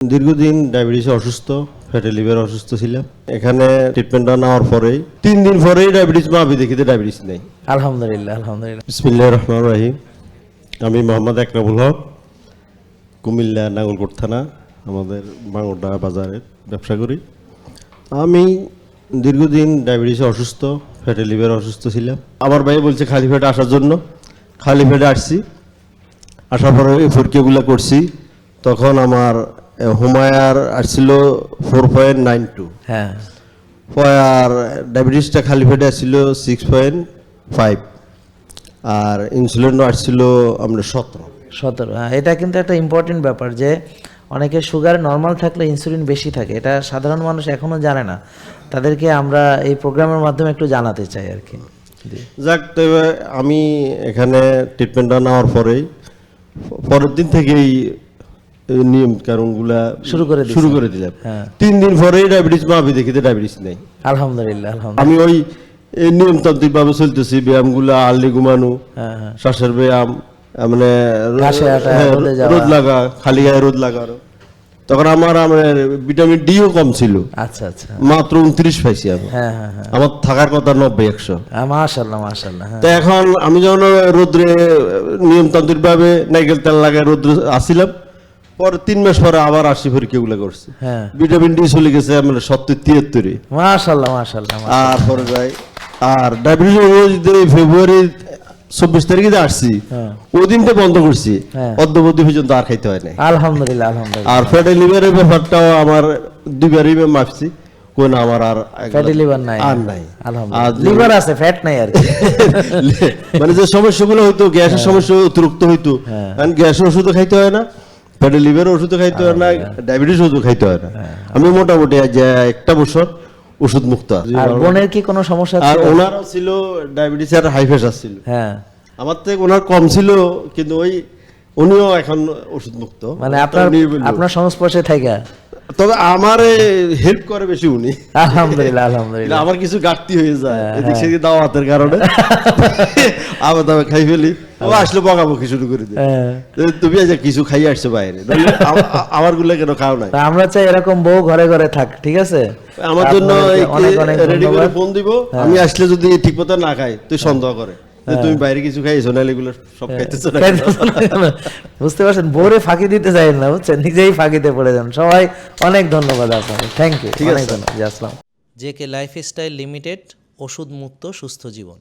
দীর্ঘদিন ডায়াবেটিসে অসুস্থ, fatty liver অসুস্থ ছিলাম। এখানে ট্রিটমেন্টটা নেওয়ার পরেই 3 দিন পরেই ডায়াবেটিস মাপি দেখিতে ডায়াবেটিস নেই। আলহামদুলিল্লাহ আলহামদুলিল্লাহ। বিসমিল্লাহির রহমানির রহিম। আমি মোহাম্মদ একরামুল হক, কুমিল্লা নাঙ্গলকোট থানা, আমাদের বাঙ্গোটা বাজারে ব্যবসা করি। আমি দীর্ঘদিন ডায়াবেটিসে অসুস্থ, ফ্যাটি লিভার অসুস্থ ছিলাম। আমার ভাই বলছে খালি পেটে আসার জন্য, খালি পেটে আসছি। আসার পরে এই পরীক্ষাগুলো করছি, তখন আমার হুমায়ার আসছিল 4.92, হ্যাঁ আর ডায়াবেটিসটা খালি পেটে আসছিল 6.5, আর ইনসুলিনও আসছিল আমরা 17। হ্যাঁ, এটা কিন্তু একটা ইম্পর্টেন্ট ব্যাপার যে অনেকের সুগার নর্মাল থাকলে ইনসুলিন বেশি থাকে, এটা সাধারণ মানুষ এখনো জানে না। তাদেরকে আমরা এই প্রোগ্রামের মাধ্যমে একটু জানাতে চাই আর কি। যাক, তবে আমি এখানে ট্রিটমেন্টটা নেওয়ার পরেই পরের দিন থেকেই নিয়ম কারণগুলা শুরু করে দিলাম। 3 দিন পরেই ডায়াবেটিস মাপি দেখিতে ডায়াবেটিস নেই। আলহামদুলিল্লাহ আলহামদুলিল্লাহ। আমি ওই নিয়মতান্ত্রিক ভাবে চলতেছি, ব্যায়ামগুলা আর্লি ঘুমানো, শ্বাসের ব্যায়াম, মানে রোদ লাগা, খালি গায়ে রোদ লাগানো। তখন আমার ভিটামিন ডিও কম ছিল। আচ্ছা আচ্ছা, মাত্র 29 পাইছি আমি। আমার থাকার কথা 90-100। মাশাআল্লাহ মাশাআল্লাহ। তো এখন আমি যখন রোদ্রে নিয়মতান্ত্রিক ভাবে নাইকেল তেল লাগায় রোদ্রে আসছিলাম, পরে 3 মাস পরে আবার 80 পরীক্ষাগুলো করছি। ভিটামিন ডি চলে গেছে আমার 70-73। মাশাআল্লাহ মাশাআল্লাহ। আর পরে যাই, আর ডায়াবেটিস ফেব্রুয়ারি 24 তারিখে আসছি, ওই দিনটা বন্ধ করছি, অদ্যবধি পর্যন্ত আর খাইতে হয় না। আলহামদুলিল্লাহ আলহামদুলিল্লাহ। আর ফ্যাটি লিভারের ব্যাপারটাও আমার 2বারই মাপছি, কোন আমার আর ফ্যাটি লিভার নাই, আর নাই। আলহামদুলিল্লাহ, লিভার আছে, ফ্যাট নাই আর কি। মানে যে সমস্যাগুলো হইতো, গ্যাসের সমস্যা অতিরিক্ত হইতো, কারণ গ্যাসের ওষুধও খাইতে হয় না, ফ্যাটি লিভারের ওষুধও খাইতে হয় না, ডায়াবেটিস ওষুধও খাইতে হয় না। আমি মোটামুটি যে 1 বছর ওষুধ মুক্ত। আর বোনের কি কোনো সমস্যা ছিল? আর ওনারও ছিল ডায়াবেটিস আর হাই প্রেসার ছিল। হ্যাঁ, আমার থেকে ওনার কম ছিল, কিন্তু উনিও এখন ওষুধ মুক্ত। মানে আপনার সংস্পর্শে থাকা। তবে আমার হেল্প করে বেশি উনি। আলহামদুলিল্লাহ আলহামদুলিল্লাহ। আমার কিছু ঘাটতি হয়ে যায় এদিক সেদিক দাওয়াতের কারণে, আবার দাওয়া খাই ফেলি, ও আসলে বকাবকি শুরু করে দিই, তুমি আজ কিছু খাই আসছো বাইরে, আমার গুলো কেন খাও নাই। আমরা চাই এরকম বউ ঘরে ঘরে থাক, ঠিক আছে? আমার জন্য রেডি করে ফোন দিব, আমি আসলে যদি ঠিক মতো না খাই তুই সন্দেহ করে তুমি বাইরে কিছু খাইছো, নাহলে এগুলো সব খাইতেছো না। বুঝতে পারছেন, বোরে ফাঁকি দিতে চাই না, বুঝছেন, নিজেই ফাঁকিতে পড়ে যান। সবাই অনেক ধন্যবাদ আপনাকে, থ্যাংক ইউ, অনেক ধন্যবাদ। আসসালাম। জেকে লাইফস্টাইল লিমিটেড, ওষুধ মুক্ত সুস্থ জীবন।